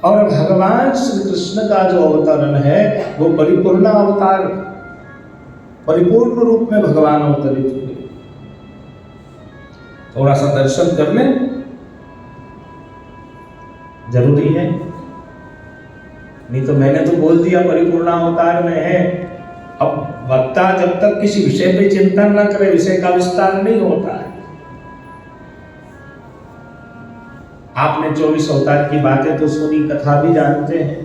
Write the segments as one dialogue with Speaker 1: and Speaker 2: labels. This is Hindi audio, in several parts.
Speaker 1: और भगवान श्री कृष्ण का जो अवतरण है वो परिपूर्ण अवतार, परिपूर्ण रूप में भगवान अवतरित हुए। थोड़ा सा दर्शन कर लें, जरूरी है। नहीं तो मैंने तो बोल दिया परिपूर्ण अवतार में है। अब वक्ता जब तक किसी विषय पे चिंतन न करे, विषय का विस्तार नहीं होता है। आपने 24 अवतार की बातें तो सुनी, कथा भी जानते हैं।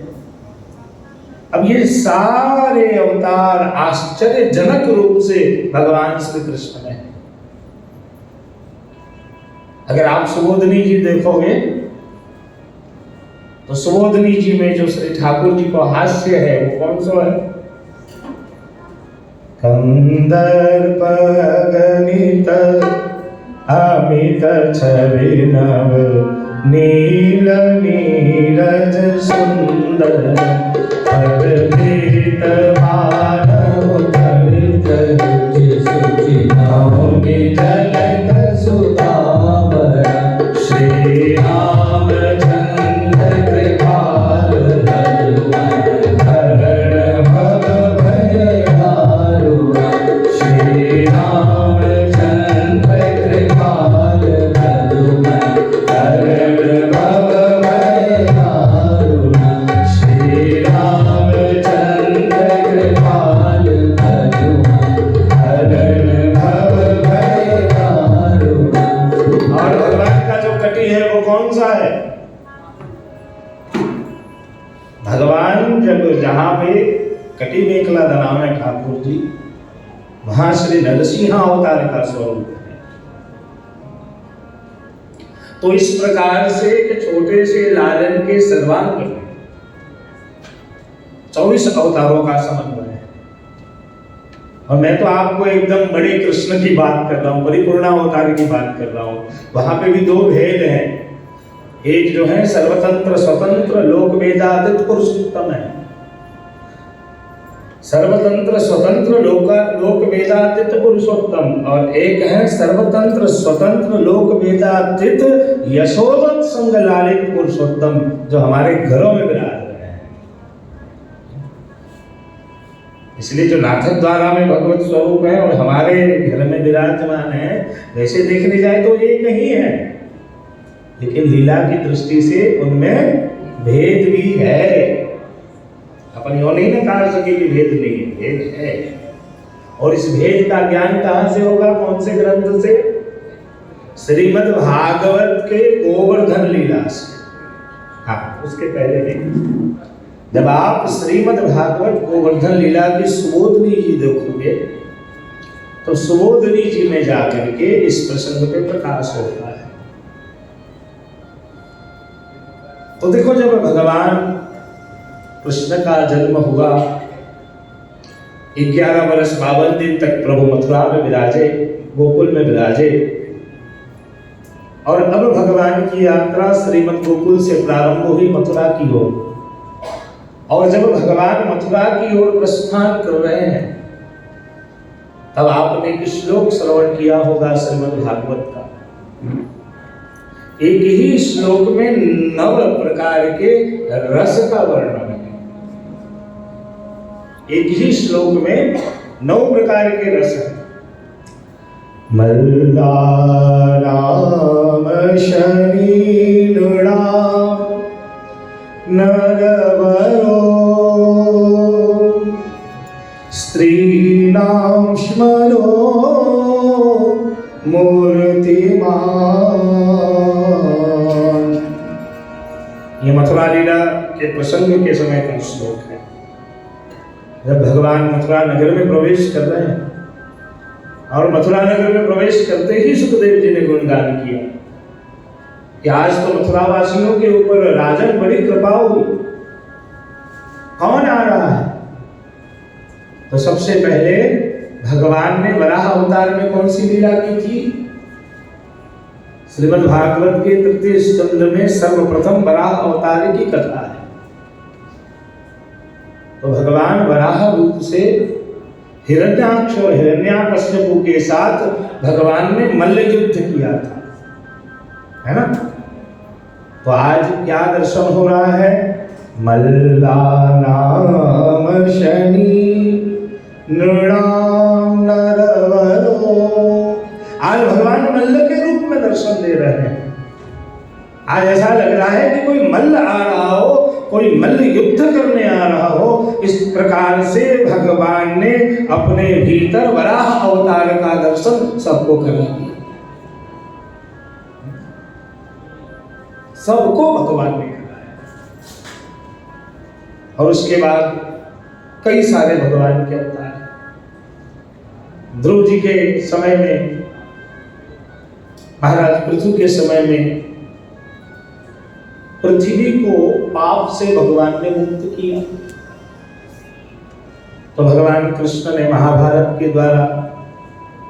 Speaker 1: अब ये सारे अवतार आश्चर्यजनक रूप से भगवान श्री कृष्ण में है। अगर आप सुबोधनी जी देखोगे तो सुबोधनी जी में जो श्री ठाकुर जी को हास्य है वो कौन सा है? कंदर्प गणित अमित छवि नव नील नीरज सुंदर अद्भुत मानव चरित सुचि नवमी जलक सुधावर श्री रामचंद्र कृपाल हरण भव भय दारुण श्री रामचंद्र कृपाल हरण भव भय दारुण श्री रामचंद्र कृपाल हरण भव भय दारुण। और भगवान का जो कटी है वो कौन सा है? भगवान जब जहां पे कटी मेखला दनाव है ठाकुर जी, वहां श्री नरसिंह अवतार का स्वरूप है। तो इस प्रकार से एक छोटे से लालन के सर्वांग में 24 अवतारों का समन्वय है। और मैं तो आपको एकदम बड़े कृष्ण की बात कर रहा हूं, परिपूर्ण अवतार की बात कर रहा हूं। वहां पे भी दो भेद हैं। एक जो है सर्वतंत्र स्वतंत्र लोक वेदातीत पुरुषोत्तम है, सर्वतंत्र स्वतंत्र लोक वेदातीत पुरुषोत्तम, और एक है सर्वतंत्र स्वतंत्र लोक वेदातीत यशोवत संग लालित पुरुषोत्तम, जो हमारे घरों में विराज रहे हैं। इसलिए जो नाथक द्वारा में भगवत स्वरूप है और हमारे घर में विराजमान है, वैसे देखने जाए तो एक ही है, लेकिन लीला की दृष्टि से उनमें भेद भी है। अपन यो नहीं ना कह सके कि भेद नहीं है, भेद है। और इस भेद का ज्ञान कहां से होगा? कौन से ग्रंथ से? श्रीमद् भागवत के गोवर्धन लीला से। हाँ, उसके पहले नहीं। जब आप श्रीमद् भागवत गोवर्धन लीला की सुबोधनी जी देखोगे तो सुबोधनी जी में जाकर के इस प्रसंग पे प्रकाश होता है। तो देखो, जब भगवान कृष्ण का जन्म हुआ, 11 वर्ष 52 दिन तक प्रभु मथुरा में विराजे, गोकुल में विराजे। और अब भगवान की यात्रा श्रीमद् गोकुल से प्रारंभ हुई मथुरा की ओर। और जब भगवान मथुरा की ओर प्रस्थान कर रहे हैं, तब आपने एक श्लोक श्रवण किया होगा श्रीमद् भागवत का। एक ही श्लोक में 9 प्रकार के रस का वर्णन है। एक ही श्लोक में 9 प्रकार के रस हैं। मल्लाराम शनि नृणाम नरवरो स्त्रीणां स्मरो मूर्तिमान। ये मथुरा लीला के प्रसंग के समय का श्लोक है। जब भगवान मथुरा नगर में प्रवेश कर रहे हैं, और मथुरा नगर में प्रवेश करते ही सुखदेव जी ने गुणगान किया कि आज तो मथुरा वासियों के ऊपर राजन बड़ी कृपा हुई। कौन आ रहा है? तो सबसे पहले भगवान ने वराह अवतार में कौन सी लीला की थी? श्रीमद् भागवत के तृतीय स्कंद में सर्वप्रथम वराह अवतार की कथा है। तो भगवान वराह रूप से हिरण्याक्ष और हिरण्याकश्यपु के साथ भगवान ने मल्ल युद्ध किया था, है ना? तो आज क्या दर्शन हो रहा है? मल्ला नाम शनि नृणाम नरवरो। आज भगवान मल्ल के रूप में दर्शन दे रहे हैं। आज ऐसा लग रहा है कि कोई मल्ल आ रहा हो, कोई मल्ल युद्ध करने आ रहा हो। इस प्रकार से भगवान ने अपने भीतर वराह अवतार का दर्शन सबको करा दिया। सबको भगवान ने कराया। और उसके बाद कई सारे भगवान के अवतार। ध्रुव जी के समय में, महाराज पृथु के समय में पृथ्वी को पाप से भगवान ने मुक्त किया। तो भगवान कृष्ण ने महाभारत के द्वारा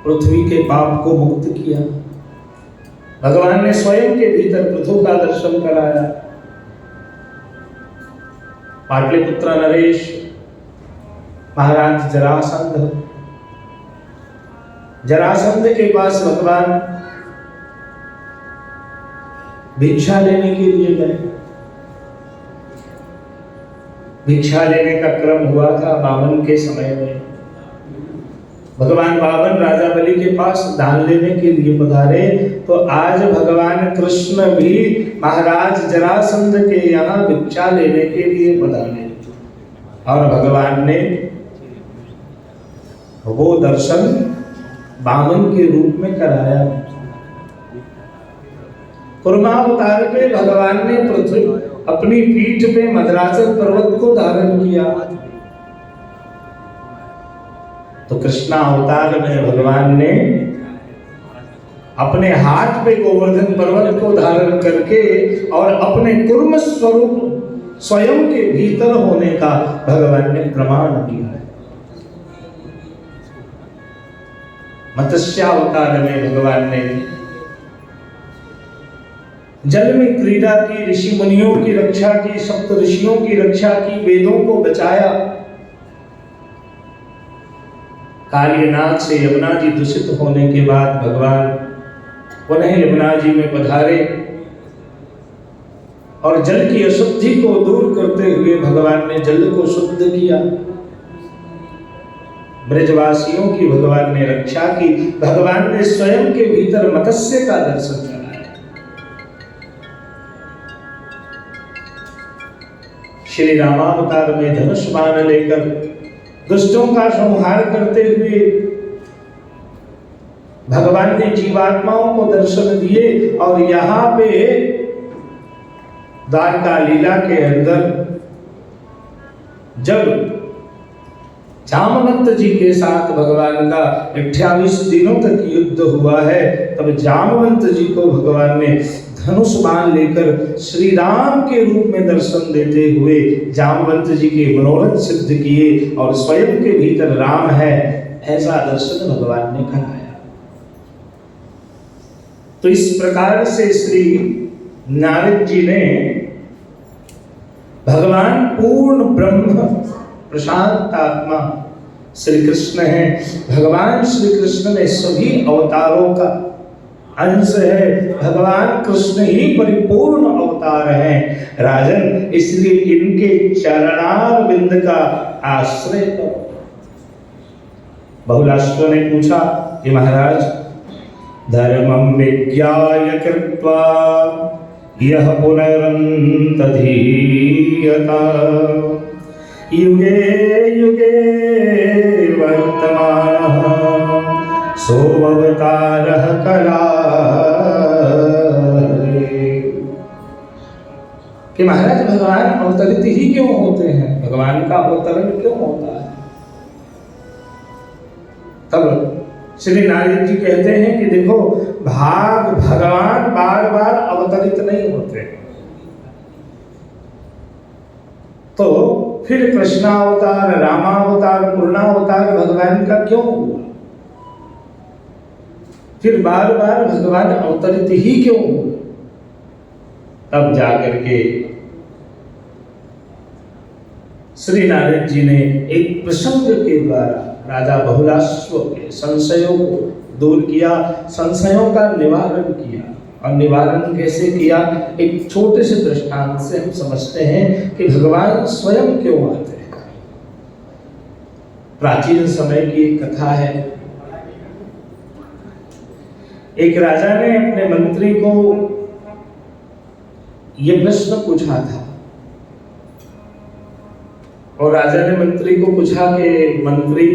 Speaker 1: पृथ्वी के पाप को मुक्त किया। भगवान ने स्वयं के भीतर पृथु का दर्शन कराया। पाटलिपुत्र नरेश, महाराज जरासंध के पास भगवान भिक्षा लेने के लिए गए। भिक्षा लेने का क्रम हुआ था बावन के समय में। भगवान बावन राजा बलि के पास दान लेने के लिए पधारे। तो आज भगवान कृष्ण भी महाराज जरासंध के यहाँ भिक्षा लेने के लिए पधारे। और भगवान ने वो दर्शन बामन के रूप में कराया। कुर्मावतार पे भगवान ने पृथ्वी अपनी पीठ पे मद्रासन पर्वत को धारण किया। तो कृष्णा अवतार में भगवान ने अपने हाथ पे गोवर्धन पर्वत को धारण करके और अपने कुर्म स्वरूप स्वयं के भीतर होने का भगवान ने प्रमाण दिया है। मत्स्यावतार में भगवान ने जल में क्रीड़ा की, ऋषि मुनियों की रक्षा की, सप्त ऋषियों की रक्षा की, वेदों को बचाया। कालीनाथ से यमुना जी दूषित होने के बाद भगवान पुनः यमुना जी में पधारे और जल की अशुद्धि को दूर करते हुए भगवान ने जल को शुद्ध किया। ब्रजवासियों की भगवान ने रक्षा की। भगवान ने स्वयं के भीतर मत्स्य का दर्शन कराया। श्री रामावतार में धनुष बाण लेकर दुष्टों का संहार करते हुए भगवान ने जीवात्माओं को दर्शन दिए। और यहाँ पे द्वारका लीला के अंदर जब जामवंत जी के साथ भगवान का 28 दिनों तक युद्ध हुआ है, तब जामवंत जी को भगवान ने धनुष बाण लेकर श्री राम के रूप में दर्शन देते हुए जामवंत जी के मनोरथ सिद्ध किए और स्वयं के भीतर राम है, ऐसा दर्शन भगवान ने कराया। तो इस प्रकार से श्री नारद जी ने भगवान पूर्ण ब्रह्म प्रशांत आत्मा श्री कृष्ण है। भगवान श्री कृष्ण में सभी अवतारों का अंश है। भगवान कृष्ण ही परिपूर्ण अवतार हैं राजन, इसलिए इनके चरणारविंद का आश्रय करो। बहुलाश्व ने पूछा कि महाराज, धर्मं विज्ञाय कृत्वा यह पुनरन्तधीयता युगे युगे वर्तमानः सोऽवतारः कला। कि महाराज भगवान अवतरित ही क्यों होते हैं? भगवान का अवतरण क्यों होता है? तब श्री नारद जी कहते हैं कि देखो, भगवान बार बार अवतरित नहीं होते। तो फिर कृष्णावतार, रामावतार, पूर्णावतार भगवान का क्यों हुआ? फिर बार बार भगवान अवतरित ही क्यों हुआ? तब जाकर के श्री नारद जी ने एक प्रसंग के द्वारा राजा बहुलाश्व के संशयों को दूर किया, संशयों का निवारण किया। और निवारण कैसे किया, एक छोटे से दृष्टांत से हम समझते हैं कि भगवान स्वयं क्यों आते हैं। प्राचीन समय की एक कथा है। एक राजा ने अपने मंत्री को यह प्रश्न पूछा था, और राजा ने मंत्री को पूछा कि मंत्री,